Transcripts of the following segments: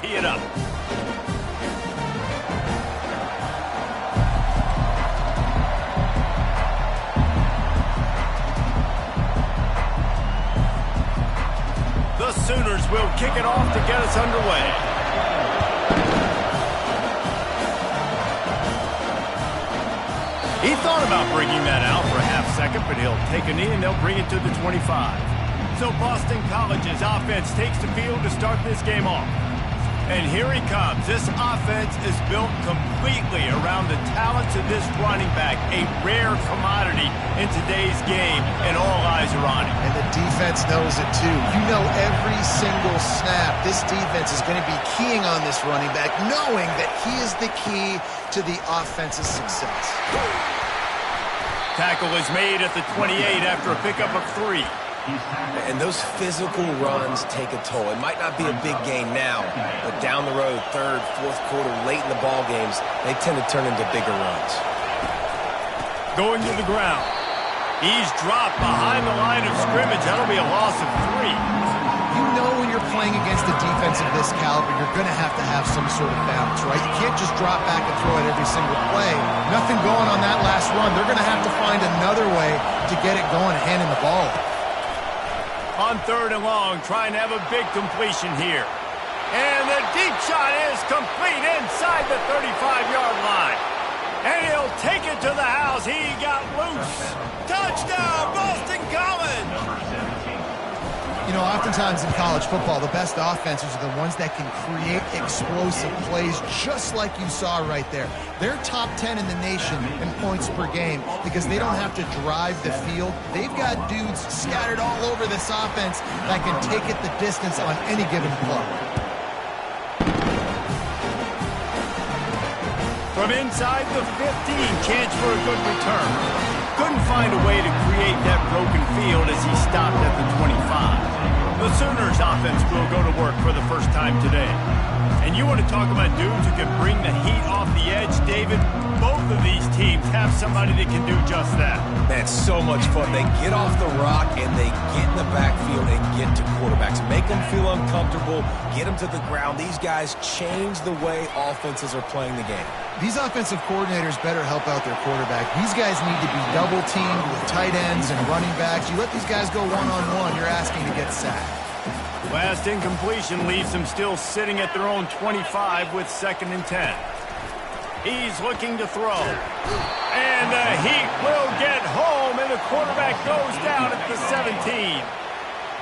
tee it up. The Sooners will kick it off to get us underway. He thought about bringing that out for a half second, but he'll take a knee and they'll bring it to the 25. So Boston College's offense takes the field to start this game off. And here he comes. This offense is built completely around the talents of this running back, a rare commodity in today's game, and all eyes are on him. And the defense knows it too. You know every single snap, this defense is going to be keying on this running back, knowing that he is the key to the offense's success. Tackle is made at the 28 after a pickup of 3. And those physical runs take a toll. It might not be a big gain now, but down the road, third, fourth quarter, late in the ball games, they tend to turn into bigger runs. Going to the ground. He's dropped behind the line of scrimmage. That'll be a loss of 3. You know when you're playing against a defense of this caliber, you're going to have some sort of balance, right? You can't just drop back and throw it every single play. Nothing going on that last run. They're going to have to find another way to get it going and handing the ball. On 3rd and long, trying to have a big completion here. And the deep shot is complete inside the 35-yard line. And he'll take it to the house. He got loose. Touchdown, Boston College! You know, oftentimes in college football, the best offenses are the ones that can create explosive plays just like you saw right there. They're top 10 in the nation in points per game because they don't have to drive the field. They've got dudes scattered all over this offense that can take it the distance on any given play. From inside the 15, chance for a good return. Couldn't find a way to create that broken field as he stopped at the 25. The Sooners offense will go to work for the first time today. And you want to talk about dudes who can bring the heat off the edge, David? Both of these teams have somebody that can do just that. Man, it's so much fun. They get off the rock and they get in the backfield and get to quarterbacks. Make them feel uncomfortable, get them to the ground. These guys change the way offenses are playing the game. These offensive coordinators better help out their quarterback. These guys need to be double-teamed with tight ends and running backs. You let these guys go one-on-one, you're asking to get sacked. Last incompletion leaves them still sitting at their own 25 with 2nd and 10. He's looking to throw. And the heat will get home, and the quarterback goes down at the 17.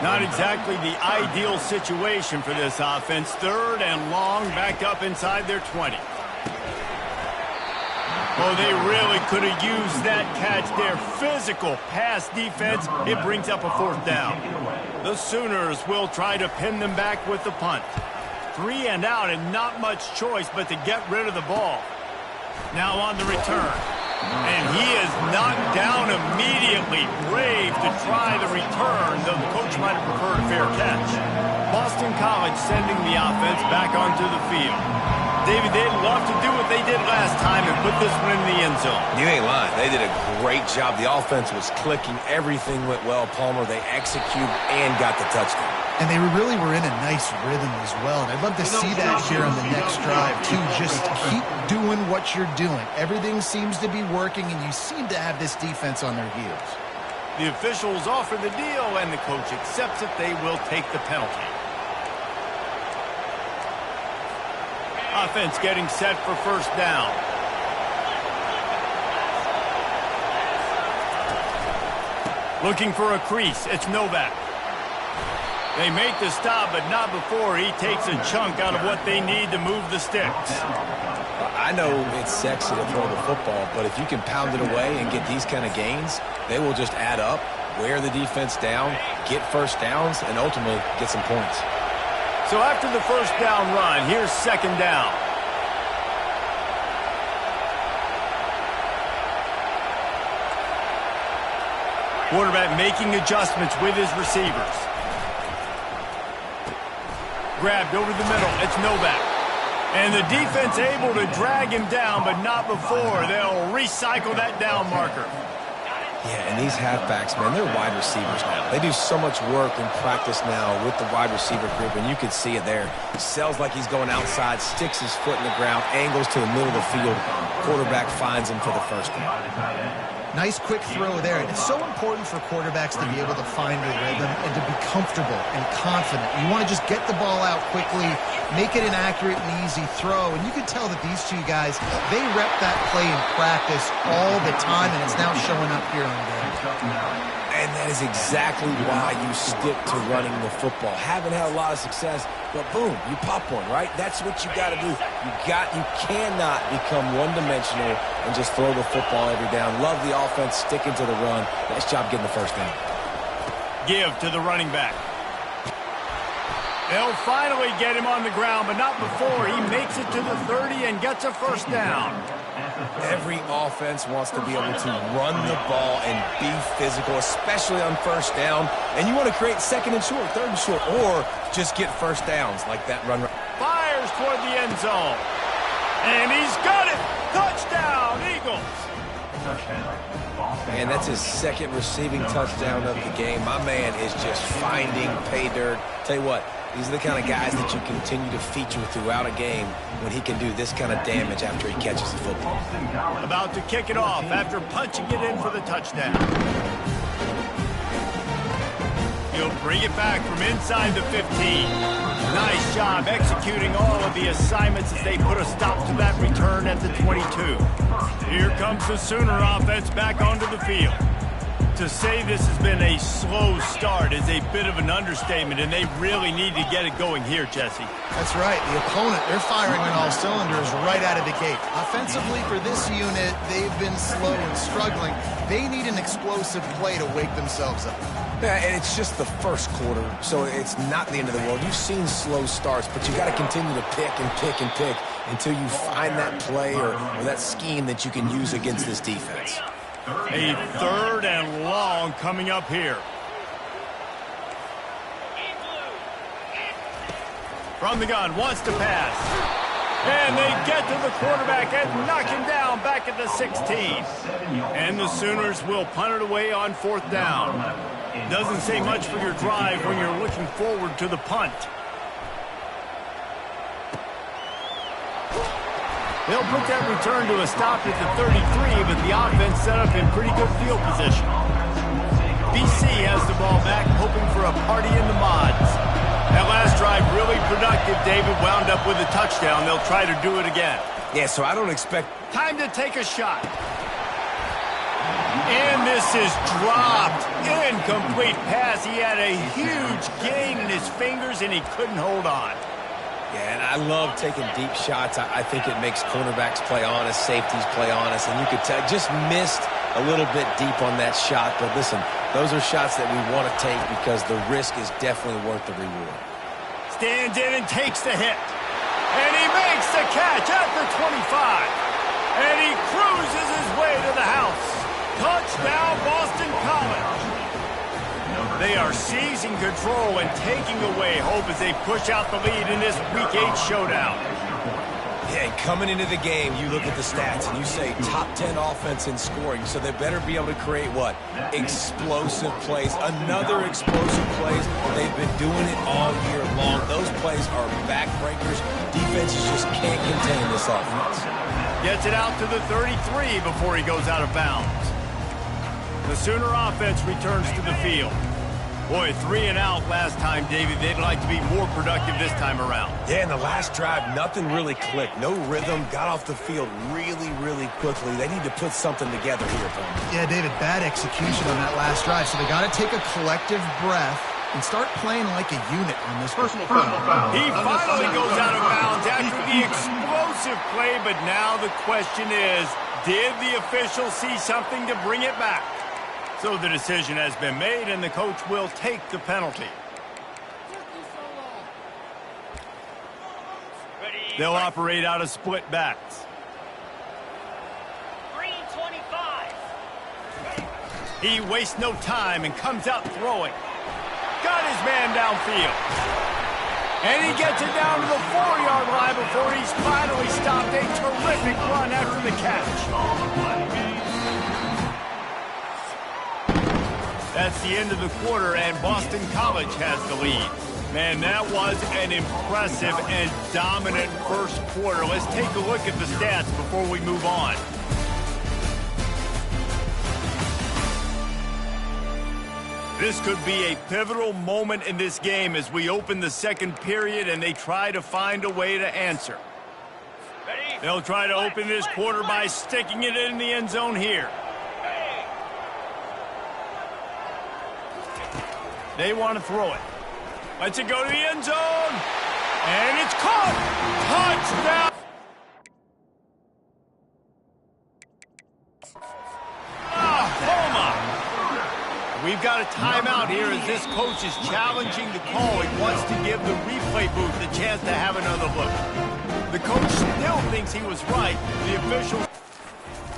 Not exactly the ideal situation for this offense. 3rd and long, back up inside their 20. Oh, they really could have used that catch there. Physical pass defense. It brings up a 4th down. The Sooners will try to pin them back with the punt. 3 and out and not much choice but to get rid of the ball. Now on the return. And he is knocked down immediately. Brave to try the return, though the coach might have preferred a fair catch. Boston College sending the offense back onto the field. David, they'd love to do what they did last time and put this one in the end zone. You ain't lying. They did a great job. The offense was clicking. Everything went well. Palmer, they executed and got the touchdown. And they really were in a nice rhythm as well. And I'd love to see that here on the next drive, too. Just keep doing what you're doing. Everything seems to be working, and you seem to have this defense on their heels. The officials offer the deal, and the coach accepts it. They will take the penalty. Offense getting set for 1st down. Looking for a crease. It's Novak. They make the stop, but not before he takes a chunk out of what they need to move the sticks. I know it's sexy to throw the football, but if you can pound it away and get these kind of gains, they will just add up, wear the defense down, get 1st downs, and ultimately get some points. So after the 1st down run, here's 2nd down. Quarterback making adjustments with his receivers. Grabbed over the middle. It's Novak. And the defense able to drag him down, but not before. They'll recycle that down marker. Yeah, and these halfbacks, man, they're wide receivers now. They do so much work in practice now with the wide receiver group, and you can see it there. Sells like he's going outside, sticks his foot in the ground, angles to the middle of the field. Quarterback finds him for the first down. Nice quick throw there. And it's so important for quarterbacks to be able to find a rhythm and to be comfortable and confident. You want to just get the ball out quickly, make it an accurate and easy throw. And you can tell that these two guys, they rep that play in practice all the time, and it's now showing up here on game. And that is exactly why you stick to running the football. Haven't had a lot of success, but boom, you pop one, right? That's what you got to do. You cannot become one-dimensional and just throw the football every down. Love the offense sticking to the run. Nice job getting the first down. Give to the running back. They'll finally get him on the ground, but not before he makes it to the 30 and gets a first down. Every offense wants to be able to run the ball and be physical, especially on first down. And you want to create second and short, third and short, or just get first downs like that run. Fires toward the end zone. And he's got it. Touchdown, Eagles. And that's his second receiving touchdown of the game. My man is just finding pay dirt. Tell you what, these are the kind of guys that you continue to feature throughout a game when he can do this kind of damage after he catches the football. About to kick it off after punching it in for the touchdown. He'll bring it back from inside the 15. Nice job executing all of the assignments as they put a stop to that return at the 22. Here comes the Sooner offense back onto the field. To say this has been a slow start is a bit of an understatement, and they really need to get it going here, Jesse. That's right. The opponent, they're firing on all cylinders right out of the gate. Offensively, for this unit, they've been slow and struggling. They need an explosive play to wake themselves up. Yeah, and it's just the first quarter, so it's not the end of the world. You've seen slow starts, but you got to continue to pick and pick and pick until you find that play or that scheme that you can use against this defense. A third and long coming up here. From the gun, wants to pass. And they get to the quarterback and knock him down back at the 16. And the Sooners will punt it away on fourth down. Doesn't say much for your drive when you're looking forward to the punt. They'll put that return to a stop at the 33, but the offense set up in pretty good field position. BC has the ball back, hoping for a party in the mods. That last drive really productive. David wound up with a touchdown. They'll try to do it again. Yeah, so I don't expect... Time to take a shot. And this is dropped. Incomplete pass. He had a huge gain in his fingers, and he couldn't hold on. Yeah, and I love taking deep shots. I think it makes cornerbacks play honest, safeties play honest, and you could tell just missed a little bit deep on that shot. But listen, those are shots that we want to take because the risk is definitely worth the reward. Stands in and takes the hit. And he makes the catch at the 25. And he cruises his way to the house. Touchdown, Boston College. They are seizing control and taking away hope as they push out the lead in this Week 8 showdown. Yeah, coming into the game, you look at the stats and you say top 10 offense in scoring, so they better be able to create what? Explosive plays. Another explosive plays. They've been doing it all year long. Those plays are backbreakers. Defenses just can't contain this offense. Gets it out to the 33 before he goes out of bounds. The Sooner offense returns to the field. Boy, 3 and out last time, David. They'd like to be more productive this time around. Yeah, in the last drive, nothing really clicked. No rhythm, got off the field really, really quickly. They need to put something together here, Tony. Yeah, David, bad execution on that last drive, so they got to take a collective breath and start playing like a unit on this personal foul. He finally goes out of bounds after the explosive play, but now the question is, did the official see something to bring it back? So the decision has been made, and the coach will take the penalty. They'll operate out of split backs. 3-25. He wastes no time and comes out throwing. Got his man downfield. And he gets it down to the 4-yard line before he's finally stopped. A terrific run after the catch. That's the end of the quarter, and Boston College has the lead. Man, that was an impressive and dominant first quarter. Let's take a look at the stats before we move on. This could be a pivotal moment in this game as we open the second period and they try to find a way to answer. They'll try to open this quarter by sticking it in the end zone here. They want to throw it. Lets it go to the end zone. And it's caught. Touchdown. We've got a timeout here as this coach is challenging the call. He wants to give the replay booth the chance to have another look. The coach still thinks he was right. The official,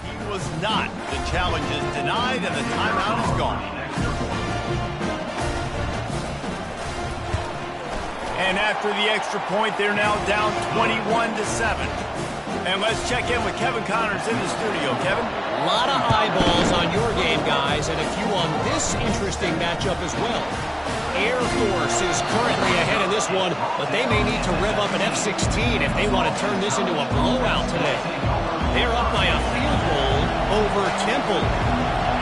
he was not. The challenge is denied and the timeout is gone. And after the extra point, they're now down 21-7. And let's check in with Kevin Connors in the studio. Kevin? A lot of eyeballs on your game, guys, and a few on this interesting matchup as well. Air Force is currently ahead in this one, but they may need to rev up an F-16 if they want to turn this into a blowout today. They're up by a field goal over Temple.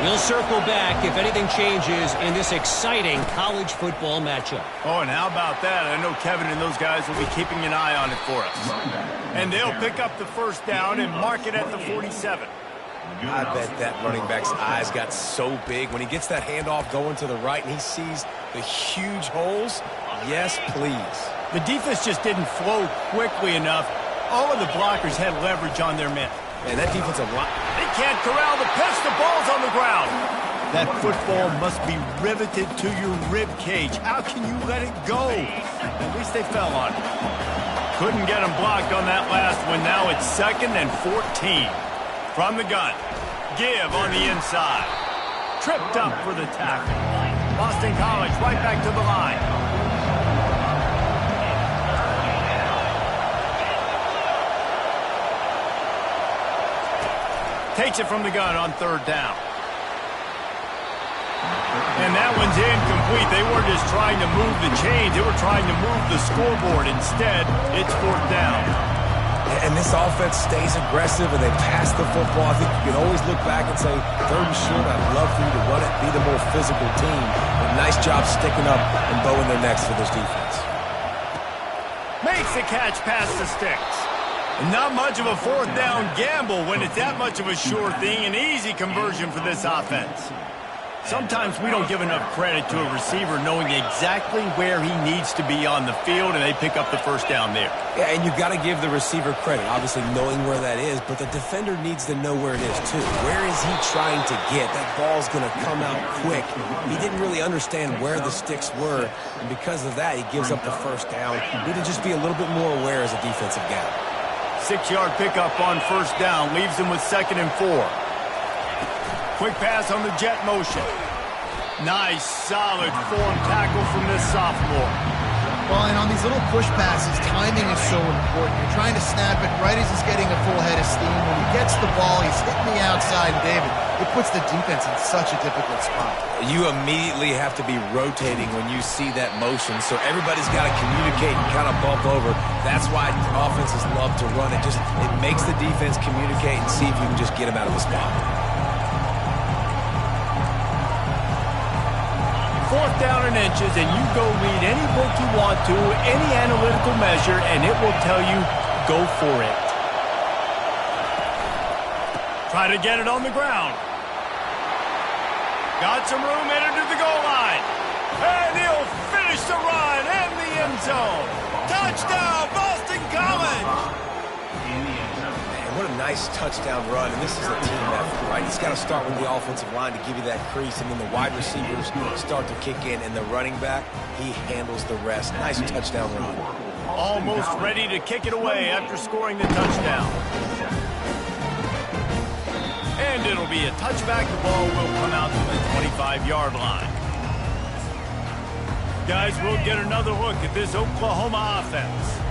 We'll circle back if anything changes in this exciting college football matchup. Oh, and how about that? I know Kevin and those guys will be keeping an eye on it for us. And they'll pick up the first down and mark it at the 47. I bet that running back's eyes got so big when he gets that handoff going to the right and he sees the huge holes. Yes, please. The defense just didn't flow quickly enough. All of the blockers had leverage on their men. Man, that defensive line. They can't corral the pitch. The ball's on the ground. That football must be riveted to your rib cage. How can you let it go? At least they fell on it. Couldn't get them blocked on that last one. Now it's 2nd and 14. From the gun. Give on the inside. Tripped up for the tackle. Boston College right back to the line. Takes it from the gun on 3rd down. And that one's incomplete. They weren't just trying to move the chains. They were trying to move the scoreboard. Instead, it's 4th down. And this offense stays aggressive and they pass the football. I think you can always look back and say, 3rd and short, I'd love for you to run it, be the more physical team. But nice job sticking up and bowing their necks for this defense. Makes the catch past the sticks. Not much of a 4th down gamble when it's that much of a sure thing. An easy conversion for this offense. Sometimes we don't give enough credit to a receiver knowing exactly where he needs to be on the field, and they pick up the first down there. Yeah, and you've got to give the receiver credit, obviously knowing where that is, but the defender needs to know where it is too. Where is he trying to get? That ball's going to come out quick. He didn't really understand where the sticks were, and because of that, he gives up the first down. Need to just be a little bit more aware as a defensive guy. 6-yard pickup on 1st down, leaves them with 2nd and 4. Quick pass on the jet motion. Nice, solid form tackle from this sophomore. Well, and on these little push passes, timing is so important. You're trying to snap it right as he's getting a full head of steam. When he gets the ball, he's hitting the outside, and David, it puts the defense in such a difficult spot. You immediately have to be rotating when you see that motion, so everybody's got to communicate and kind of bump over. That's why offenses love to run it. It makes the defense communicate and see if you can just get them out of the spot. 4th down and inches, and you go read any book you want to, any analytical measure, and it will tell you, go for it. Try to get it on the ground. Got some room, entered to the goal line. And he'll finish the run in the end zone. Touchdown, Boston College! What a nice touchdown run, and this is a team effort, right? He's got to start with the offensive line to give you that crease, and then the wide receivers start to kick in, and the running back, he handles the rest. Nice touchdown run. Almost ready to kick it away after scoring the touchdown. And it'll be a touchback. The ball will come out to the 25-yard line. Guys, we'll get another look at this Oklahoma offense.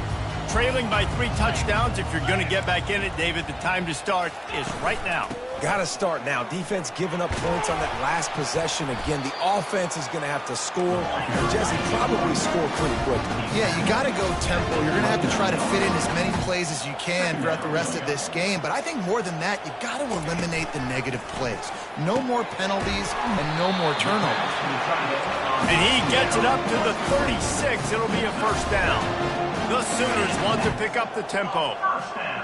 Trailing by 3 touchdowns. If you're going to get back in it, David, the time to start is right now. Got to start now. Defense giving up points on that last possession. Again, the offense is going to have to score. And Jesse, probably score pretty quickly. Yeah, you got to go tempo. You're going to have to try to fit in as many plays as you can throughout the rest of this game. But I think more than that, you got to eliminate the negative plays. No more penalties and no more turnovers. And he gets it up to the 36. It'll be a first down. The Sooners want to pick up the tempo.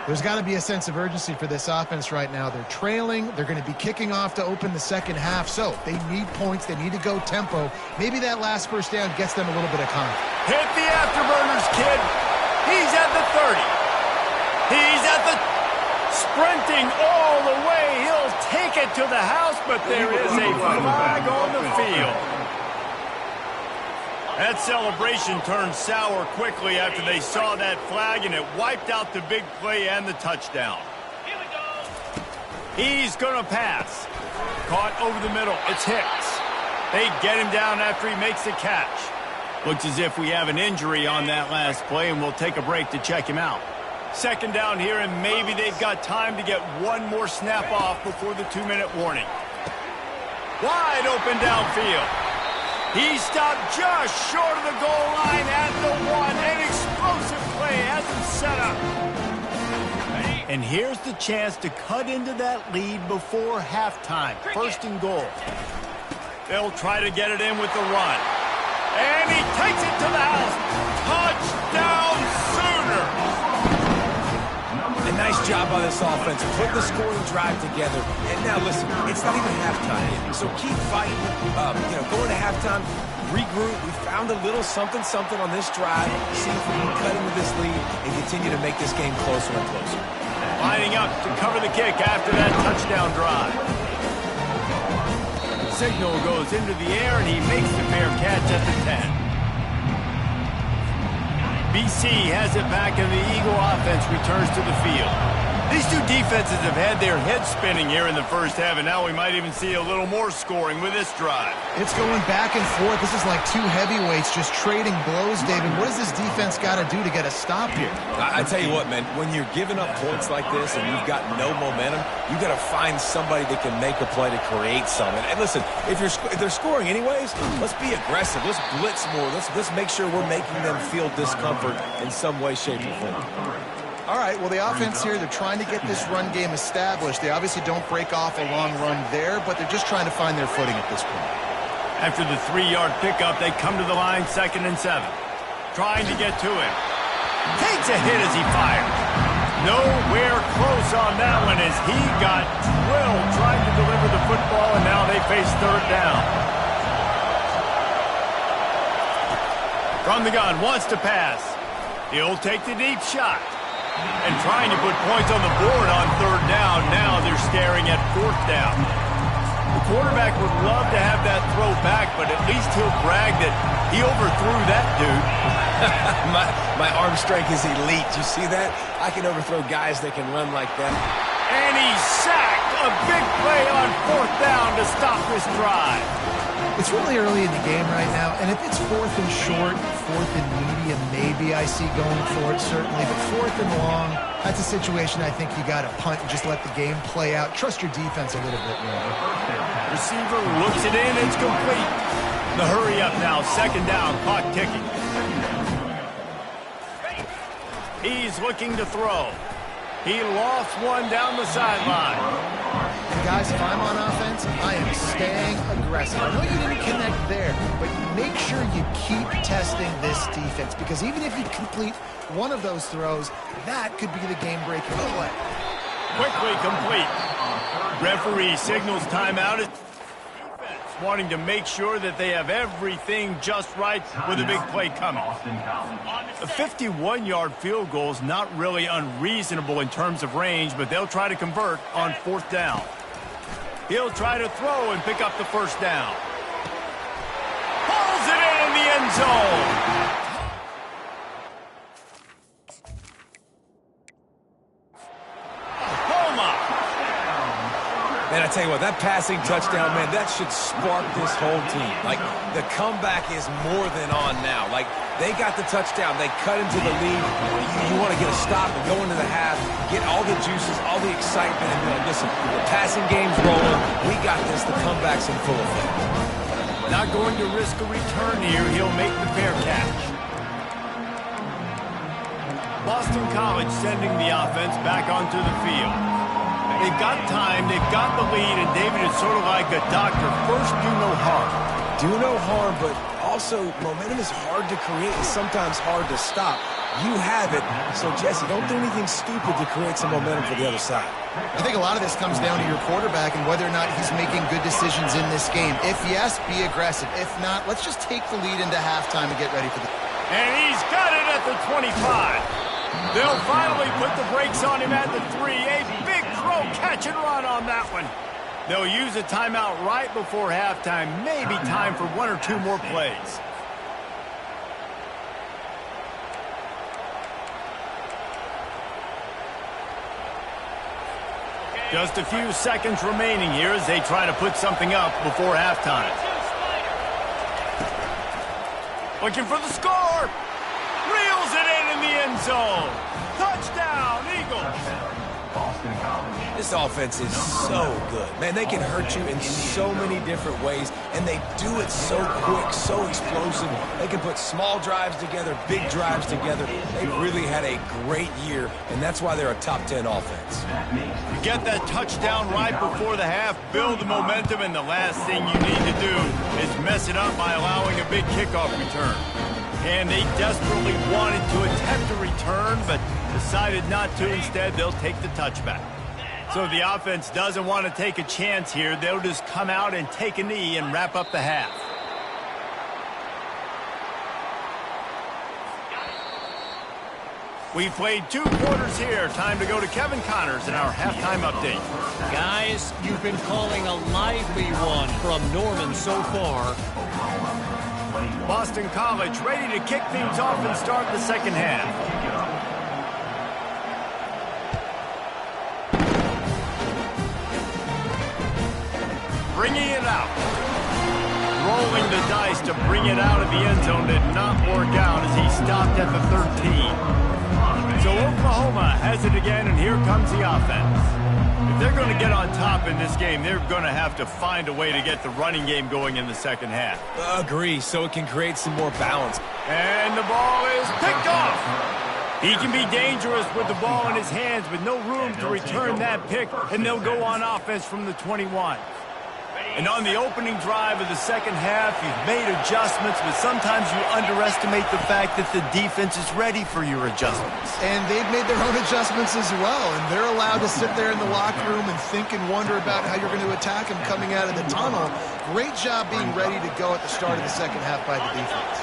There's got to be a sense of urgency for this offense right now. They're trailing. They're going to be kicking off to open the second half. So they need points. They need to go tempo. Maybe that last first down gets them a little bit of confidence. Hit the afterburners, kid. He's at the 30. He's at the sprinting all the way. He'll take it to the house, but there is a flag on the field. That celebration turned sour quickly after they saw that flag, and it wiped out the big play and the touchdown. He's going to pass. Caught over the middle. It's Hicks. They get him down after he makes the catch. Looks as if we have an injury on that last play, and we'll take a break to check him out. Second down here, and maybe they've got time to get one more snap off before the 2-minute warning. Wide open downfield. He stopped just short of the goal line at the 1. An explosive play has him set up. And here's the chance to cut into that lead before halftime. First and goal. They'll try to get it in with the run. And he takes it to the house. Touchdown Sooners! A nice job by this offense. Put the scoring drive together. And now, listen, it's not even halftime yet. So keep fighting. Going to halftime, regroup. We found a little something on this drive. See if we can cut into this lead and continue to make this game closer and closer. Lining up to cover the kick after that touchdown drive. Signal goes into the air, and he makes the fair catch at the 10. BC has it back, and the Eagle offense returns to the field. These two defenses have had their heads spinning here in the first half, and now we might even see a little more scoring with this drive. It's going back and forth. This is like two heavyweights just trading blows, David. What does this defense got to do to get a stop here? I tell you what, man, when you're giving up points like this and you've got no momentum, you got to find somebody that can make a play to create something. And listen, if they're scoring anyways, let's be aggressive. Let's blitz more. Let's make sure we're making them feel discomfort in some way, shape, or form. All right, well, the offense here, they're trying to get this run game established. They obviously don't break off a long run there, but they're just trying to find their footing at this point. After the 3-yard pickup, they come to the line 2nd and 7. Trying to get to him. Takes a hit as he fires. Nowhere close on that one as he got drilled trying to deliver the football, and now they face 3rd down. From the gun, wants to pass. He'll take the deep shot. And trying to put points on the board on 3rd down. Now they're staring at 4th down. The quarterback would love to have that throw back, but at least he'll brag that he overthrew that dude. my arm strength is elite. You see that? I can overthrow guys that can run like that. And he's sacked. A big play on 4th down to stop this drive. It's really early in the game right now, and if it's 4th and short, 4th and medium, maybe I see going for it, certainly. But 4th and long, that's a situation I think you got to punt and just let the game play out. Trust your defense a little bit more. Receiver looks it in. It's complete. The hurry up now. 2nd down. Clock ticking. He's looking to throw. He lost one down the sideline. And guys, if I'm on offense, I am staying aggressive. I know you didn't connect there, but make sure you keep testing this defense, because even if you complete one of those throws, that could be the game-breaking play. Quickly complete. Referee signals timeout. Wanting to make sure that they have everything just right with a big play coming. A 51-yard field goal is not really unreasonable in terms of range, but they'll try to convert on 4th down. He'll try to throw and pick up the 1st down. Pulls it in the end zone. Man, I tell you what, that passing touchdown, man, that should spark this whole team. Like, the comeback is more than on now. Like, they got the touchdown. They cut into the lead. You want to get a stop and go into the half, get all the juices, all the excitement, and be like, listen, the passing game's rolling. We got this. The comeback's in full effect. Not going to risk a return here. He'll make the fair catch. Boston College sending the offense back onto the field. They've got time, they've got the lead, and David is sort of like a doctor. First, do no harm. Do no harm, but also momentum is hard to create and sometimes hard to stop. You have it, so Jesse, don't do anything stupid to create some momentum for the other side. I think a lot of this comes down to your quarterback and whether or not he's making good decisions in this game. If yes, be aggressive. If not, let's just take the lead into halftime and get ready for the... And he's got it at the 25. They'll finally put the brakes on him at the 3. A big throw, catch and run on that one. They'll use a timeout right before halftime. Maybe time for 1 or 2 more plays. Just a few seconds remaining here as they try to put something up before halftime. Looking for the score. Reels it in the end zone. Touchdown, Eagles. This offense is so good. Man, they can hurt you in so many different ways, and they do it so quick, so explosive. They can put small drives together, big drives together. They've really had a great year, and that's why they're a top 10 offense. You get that touchdown right before the half, build the momentum, and the last thing you need to do is mess it up by allowing a big kickoff return. And they desperately wanted to attempt a return, but decided not to. Instead, they'll take the touchback. So the offense doesn't want to take a chance here. They'll just come out and take a knee and wrap up the half. We've played 2 quarters here. Time to go to Kevin Connors in our halftime update. Guys, you've been calling a lively one from Norman so far. Boston College ready to kick things off and start the second half. Bringing it out. Rolling the dice to bring it out of the end zone did not work out as he stopped at the 13. So Oklahoma has it again, and here comes the offense. If they're going to get on top in this game, they're going to have to find a way to get the running game going in the second half. Agree, so it can create some more balance. And the ball is picked off. He can be dangerous with the ball in his hands with no room to return that pick, and they'll go on offense from the 21. And on the opening drive of the second half, you've made adjustments, but sometimes you underestimate the fact that the defense is ready for your adjustments. And they've made their own adjustments as well, and they're allowed to sit there in the locker room and think and wonder about how you're going to attack them coming out of the tunnel. Great job being ready to go at the start of the second half by the defense.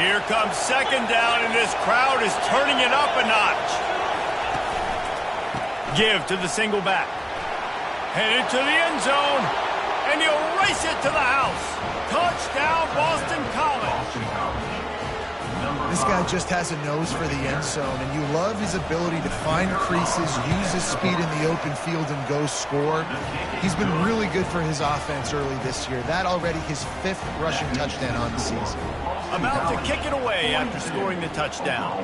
Here comes second down, and this crowd is turning it up a notch. Give to the single back. Headed to the end zone, and he'll race it to the house. Touchdown, Boston College. This guy just has a nose for the end zone, and you love his ability to find creases, use his speed in the open field, and go score. He's been really good for his offense early this year. That already his 5th rushing touchdown on the season. About to kick it away after scoring the touchdown.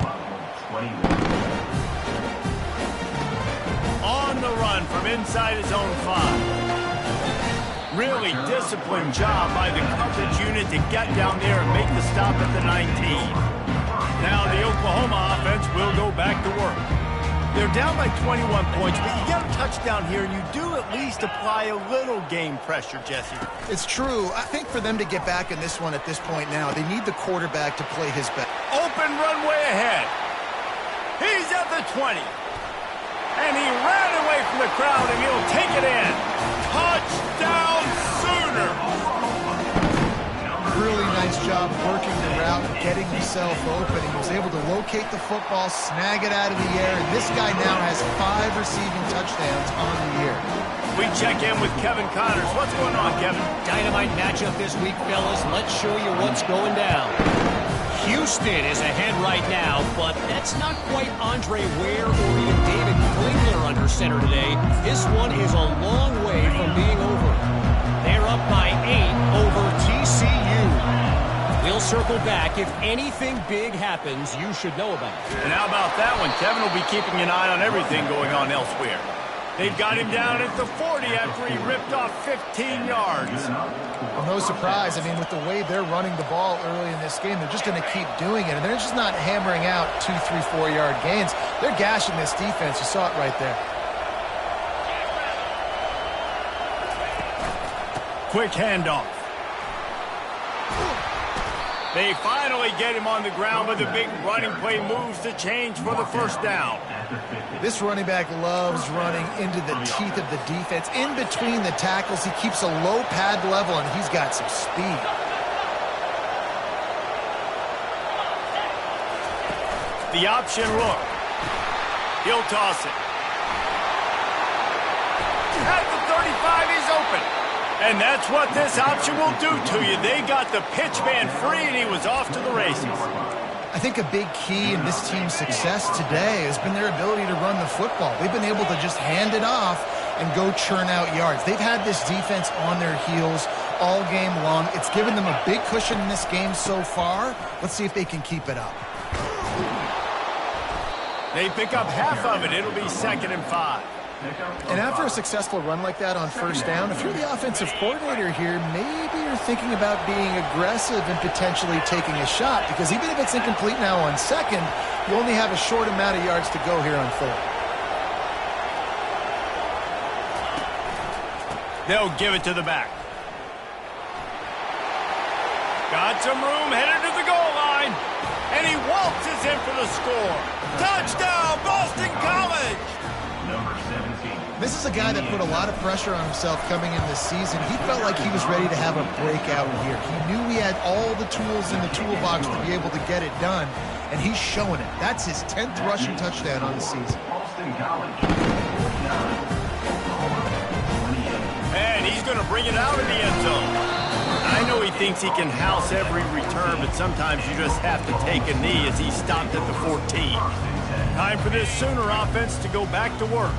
On the run from inside his own 5. Really disciplined job by the coverage unit to get down there and make the stop at the 19. Now the Oklahoma offense will go back to work. They're down by 21 points, but you get a touchdown here, and you do at least apply a little game pressure, Jesse. It's true. I think for them to get back in this one at this point now, they need the quarterback to play his best. Open runway ahead. He's at the 20. And he ran away from the crowd, and he'll take it in. Touchdown, Sooners! Really nice job working the route and getting himself open. He was able to locate the football, snag it out of the air, and this guy now has 5 receiving touchdowns on the year. We check in with Kevin Connors. What's going on, Kevin? Dynamite matchup this week, fellas. Let's show you what's going down. Houston is ahead right now, but that's not quite Andre Ware or even David Klingler under center today. This one is a long way from being over. They're up by 8 over TCU. We'll circle back. If anything big happens, you should know about it. And how about that one? Kevin will be keeping an eye on everything going on elsewhere. They've got him down at the 40 after he ripped off 15 yards. Well, no surprise. I mean, with the way they're running the ball early in this game, they're just going to keep doing it. And they're just not hammering out 2, 3, 4-yard gains. They're gashing this defense. You saw it right there. Quick handoff. They finally get him on the ground, but the big running play moves the change for the first down. This running back loves running into the teeth of the defense. In between the tackles, he keeps a low pad level, and he's got some speed. The option look. He'll toss it. At the 35, he's open. And that's what this option will do to you. They got the pitch man free, and he was off to the races. I think a big key in this team's success today has been their ability to run the football. They've been able to just hand it off and go churn out yards. They've had this defense on their heels all game long. It's given them a big cushion in this game so far. Let's see if they can keep it up. They pick up half of it. It'll be 2nd and 5. And after a successful run like that on first down, if you're the offensive coordinator here, maybe you're thinking about being aggressive and potentially taking a shot, because even if it's incomplete now on second, you only have a short amount of yards to go here on third. They'll give it to the back. Got some room, headed to the goal line. And he waltzes in for the score. Touchdown, Boston College! This is a guy that put a lot of pressure on himself coming in this season. He felt like he was ready to have a breakout year. He knew he had all the tools in the toolbox to be able to get it done, and he's showing it. That's his 10th rushing touchdown on the season. And he's going to bring it out of the end zone. I know he thinks he can house every return, but sometimes you just have to take a knee as he stopped at the 14. Time for this Sooner offense to go back to work.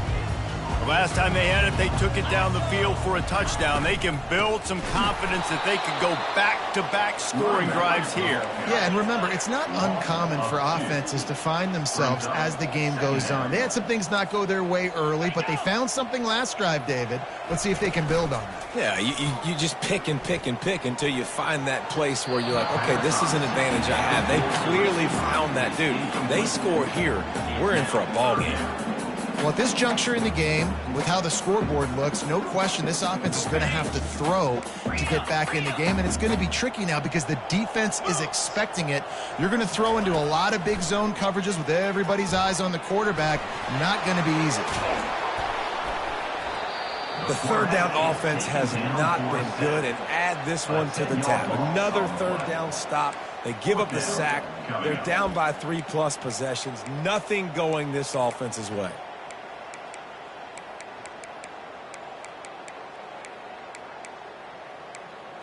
The last time they had it, they took it down the field for a touchdown. They can build some confidence that they could go back-to-back scoring drives here. Yeah, and remember, it's not uncommon for offenses to find themselves as the game goes on. They had some things not go their way early, but they found something last drive, David. Let's see if they can build on that. Yeah, you just pick and pick and pick until you find that place where you're like, okay, this is an advantage I have. They clearly found that, dude. They score here, we're in for a ball game. Well, at this juncture in the game, with how the scoreboard looks, no question this offense is going to have to throw to get back in the game, and it's going to be tricky now because the defense is expecting it. You're going to throw into a lot of big zone coverages with everybody's eyes on the quarterback. Not going to be easy. The third down offense has not been good, and add this one to the tab. Another third down stop. They give up the sack. They're down by 3+ possessions. Nothing going this offense's way.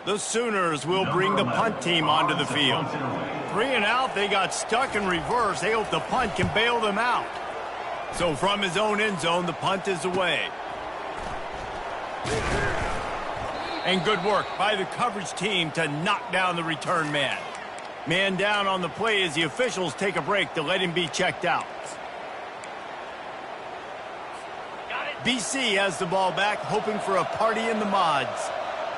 The Sooners will bring the punt team onto the field. 3 and out, they got stuck in reverse. They hope the punt can bail them out. So from his own end zone, the punt is away. And good work by the coverage team to knock down the return man. Man down on the play as the officials take a break to let him be checked out. BC has the ball back, hoping for a party in the mods.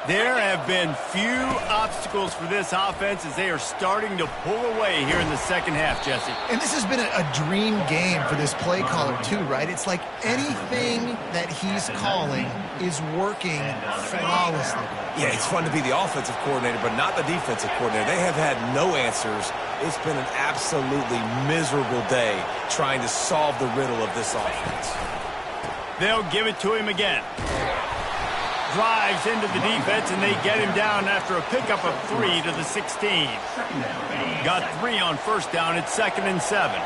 There have been few obstacles for this offense as they are starting to pull away here in the second half, Jesse. And this has been a dream game for this play caller too, right? It's like anything that he's calling is working flawlessly. Yeah, it's fun to be the offensive coordinator, but not the defensive coordinator. They have had no answers. It's been an absolutely miserable day trying to solve the riddle of this offense. They'll give it to him again. Drives into the defense, and they get him down after a pickup of 3 to the 16. Got 3 on first down. It's 2nd and 7.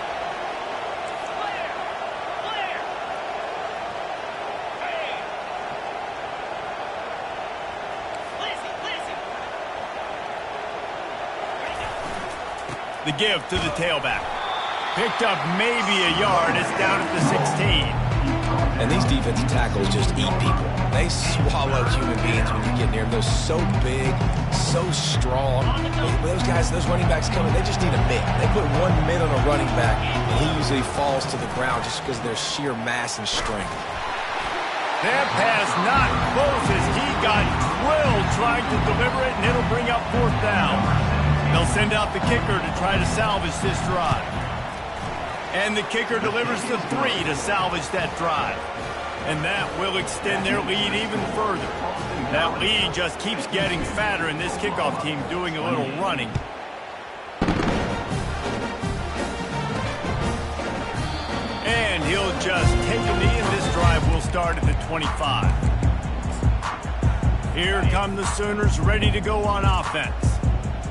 The give to the tailback. Picked up maybe a yard. It's down at the 16. And these defensive tackles just eat people. They swallow human beings when you get near them. They're so big, so strong. Those guys, those running backs coming, they just need a mid. They put one mid on a running back, and he usually falls to the ground just because of their sheer mass and strength. That pass not close as he got drilled trying to deliver it, and it'll bring up 4th down. They'll send out the kicker to try to salvage this drive. And the kicker delivers the 3 to salvage that drive. And that will extend their lead even further. That lead just keeps getting fatter, and this kickoff team doing a little running. And he'll just take a knee, and this drive will start at the 25. Here come the Sooners ready to go on offense.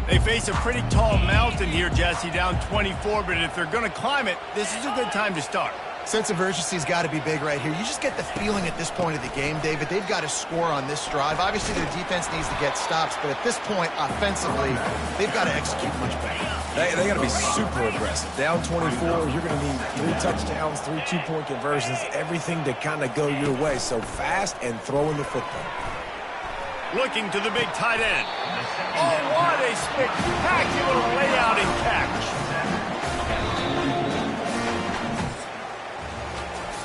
They face a pretty tall mountain here, Jesse, down 24, but if they're going to climb it, this is a good time to start. Sense of urgency's got to be big right here. You just get the feeling at this point of the game, David, they've got to score on this drive. Obviously, their defense needs to get stops, but at this point, offensively, they've got to execute much better. They got to be super aggressive. Down 24, you're going to need 3 touchdowns, 3 two-point conversions, everything to kind of go your way. So fast and throwing the football. Looking to the big tight end. Oh, what a spectacular layout and catch.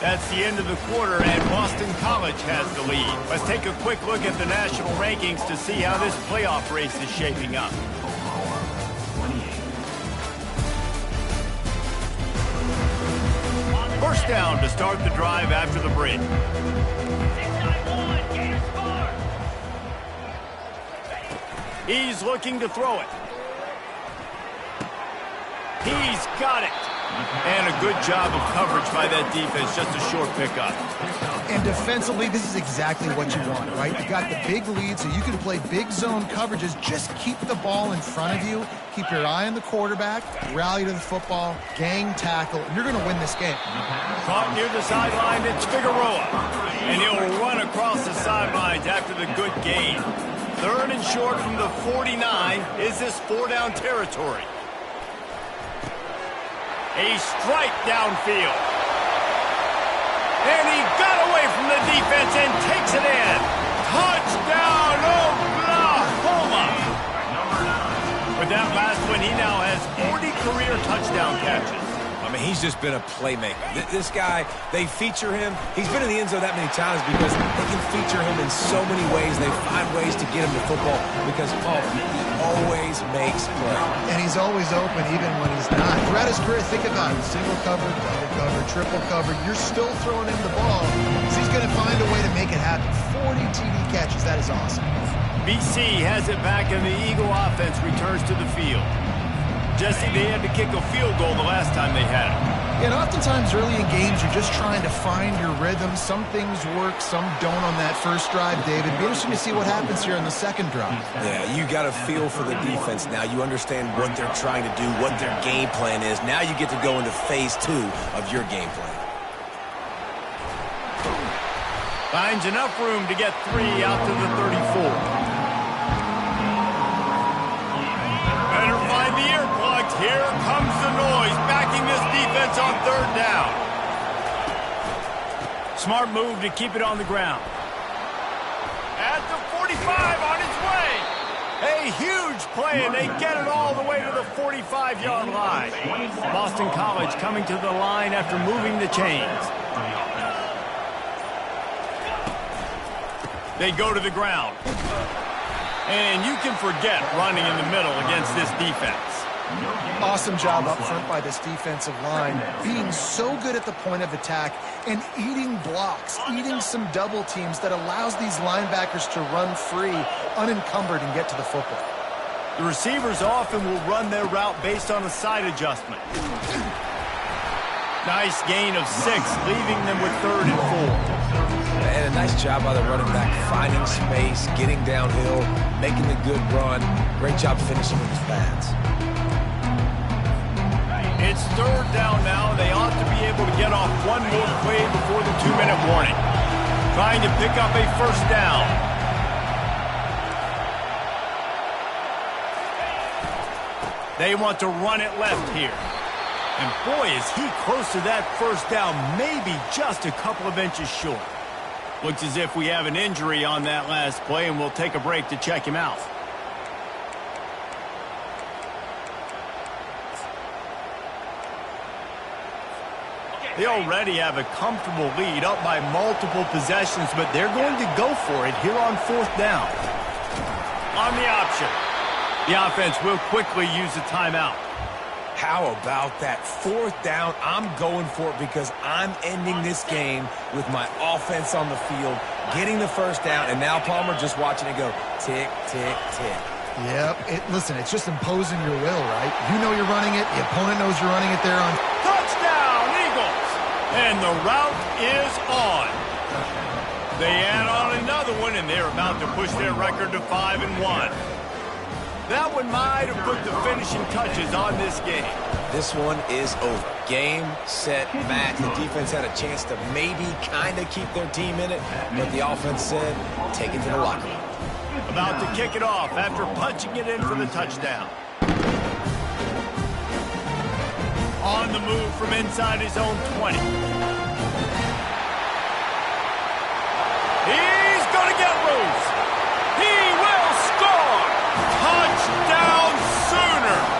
That's the end of the quarter, and Boston College has the lead. Let's take a quick look at the national rankings to see how this playoff race is shaping up. First down to start the drive after the break. He's looking to throw it. He's got it. And a good job of coverage by that defense, just a short pickup. And defensively, this is exactly what you want, right? You got the big lead, so you can play big zone coverages. Just keep the ball in front of you. Keep your eye on the quarterback. Rally to the football. Gang tackle. And you're going to win this game. Caught near the sideline, it's Figueroa. And he'll run across the sidelines after the good gain. 3rd and short from the 49. Is this 4-down territory? A strike downfield. And he got away from the defense and takes it in. Touchdown, Oklahoma. With that last one, he now has 40 career touchdown catches. I mean, he's just been a playmaker. This guy, they feature him. He's been in the end zone that many times because they can feature him in so many ways. They find ways to get him to football because, he always makes plays. And he's always open even when he's not. Throughout his career, think about it. Single cover, double cover, triple cover. You're still throwing him the ball. So he's going to find a way to make it happen. 40 TD catches. That is awesome. BC has it back, and the Eagle offense returns to the field. Jesse, they had to kick a field goal the last time they had it. And oftentimes early in games, you're just trying to find your rhythm. Some things work, some don't on that first drive, David. Be interesting to see what happens here on the second drive. Yeah, you got a feel for the defense now. You understand what they're trying to do, what their game plan is. Now you get to go into phase 2 of your game plan. Finds enough room to get 3 out to the 34. Here comes the noise, backing this defense on 3rd down. Smart move to keep it on the ground. At the 45, on its way. A huge play, and they get it all the way to the 45-yard line. Boston College coming to the line after moving the chains. They go to the ground. And you can forget running in the middle against this defense. Awesome job up front by this defensive line, being so good at the point of attack and eating blocks, eating some double teams that allows these linebackers to run free, unencumbered, and get to the football. The receivers often will run their route based on a side adjustment. Nice gain of 6, leaving them with 3rd and 4. And a nice job by the running back, finding space, getting downhill, making the good run. Great job finishing with his pads. It's 3rd down now. They ought to be able to get off one more play before the 2-minute warning. Trying to pick up a 1st down. They want to run it left here. And boy, is he close to that first down, maybe just a couple of inches short. Looks as if we have an injury on that last play, and we'll take a break to check him out. They already have a comfortable lead, up by multiple possessions, but they're going to go for it here on fourth down. On the option, the offense will quickly use a timeout. How about that? Fourth down, I'm going for it because I'm ending this game with my offense on the field, getting the first down, and now Palmer just watching it go tick, tick, tick. Yep. Listen, it's just imposing your will, right? You know you're running it. The opponent knows you're running it there on. Touchdown, Eagles! And the route is on. They add on another one, and they're about to push their record to 5-1. That one might have put the finishing touches on this game. This one is over. Game, set, match. The defense had a chance to maybe kind of keep their team in it, but the offense said, take it to the locker room. About to kick it off after punching it in for the touchdown. On the move from inside his own 20. He's going to get loose. He will score. Touchdown Sooners.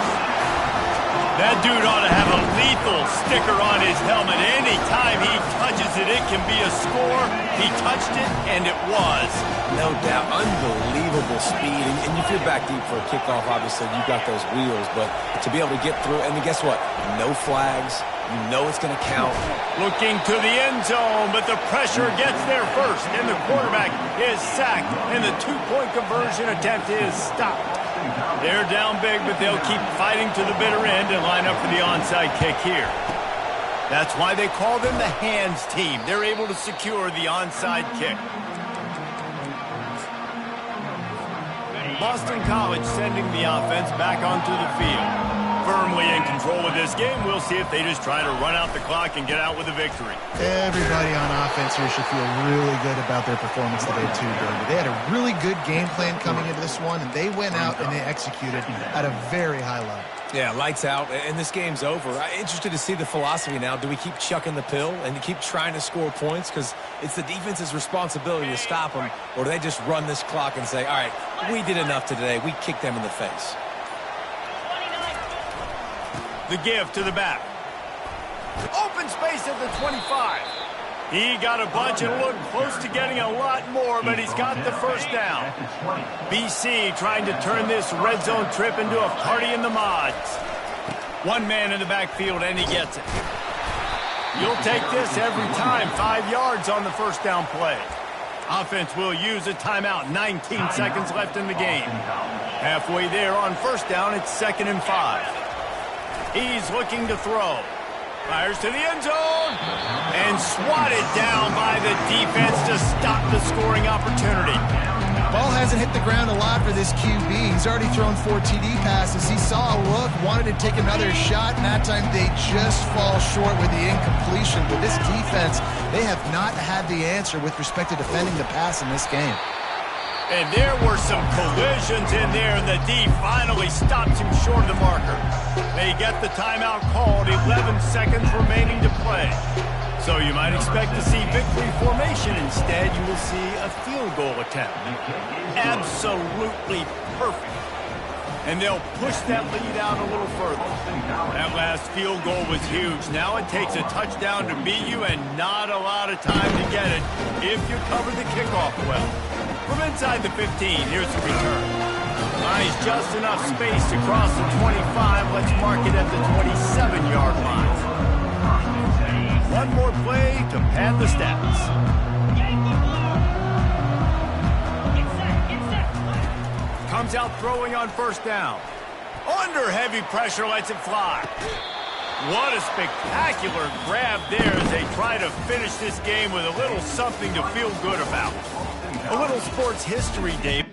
That dude ought to have a lethal sticker on his helmet. Anytime he touches it, it can be a score. He touched it, and it was. No doubt. Unbelievable speed. And if you're back deep for a kickoff, obviously you've got those wheels. But to be able to get through, and guess what? No flags. You know it's going to count. Looking to the end zone, but the pressure gets there first. And the quarterback is sacked, and the two-point conversion attempt is stopped. They're down big, but they'll keep fighting to the bitter end and line up for the onside kick here. That's why they call them the hands team. They're able to secure the onside kick. Boston College sending the offense back onto the field. Firmly in control of this game. We'll see if they just try to run out the clock and get out with a victory. Everybody on offense here should feel really good about their performance today, too, David. They had a really good game plan coming into this one, and they went out and they executed at a very high level. Yeah, lights out, and this game's over. I'm interested to see the philosophy now. Do we keep chucking the pill and keep trying to score points? Because it's the defense's responsibility to stop them, or do they just run this clock and say, all right, we did enough today. We kicked them in the face. The give to the back. Open space at the 25. He got a bunch and looked close to getting a lot more, but he's got the first down. BC trying to turn this red zone trip into a party in the mods. One man in the backfield, and he gets it. You'll take this every time. 5 yards on the first down play. Offense will use a timeout. 19 seconds left in the game. Halfway there on first down, it's 2nd and 5. He's looking to throw. Fires to the end zone. And swatted down by the defense to stop the scoring opportunity. Ball hasn't hit the ground a lot for this QB. He's already thrown 4 TD passes. He saw a look, wanted to take another shot, and that time they just fall short with the incompletion. But this defense, they have not had the answer with respect to defending the pass in this game. And there were some collisions in there, and the D finally stops him short of the marker. They get the timeout called, 11 seconds remaining to play. So you might expect to see victory formation. Instead, you will see a field goal attempt. Absolutely perfect. And they'll push that lead out a little further. That last field goal was huge. Now it takes a touchdown to beat you and not a lot of time to get it if you cover the kickoff well. From inside the 15, here's the return. Nice, just enough space to cross the 25. Let's mark it at the 27-yard line. One more play to pad the stats. Comes out throwing on first down. Under heavy pressure, lets it fly. What a spectacular grab there as they try to finish this game with a little something to feel good about. A little sports history, Dave.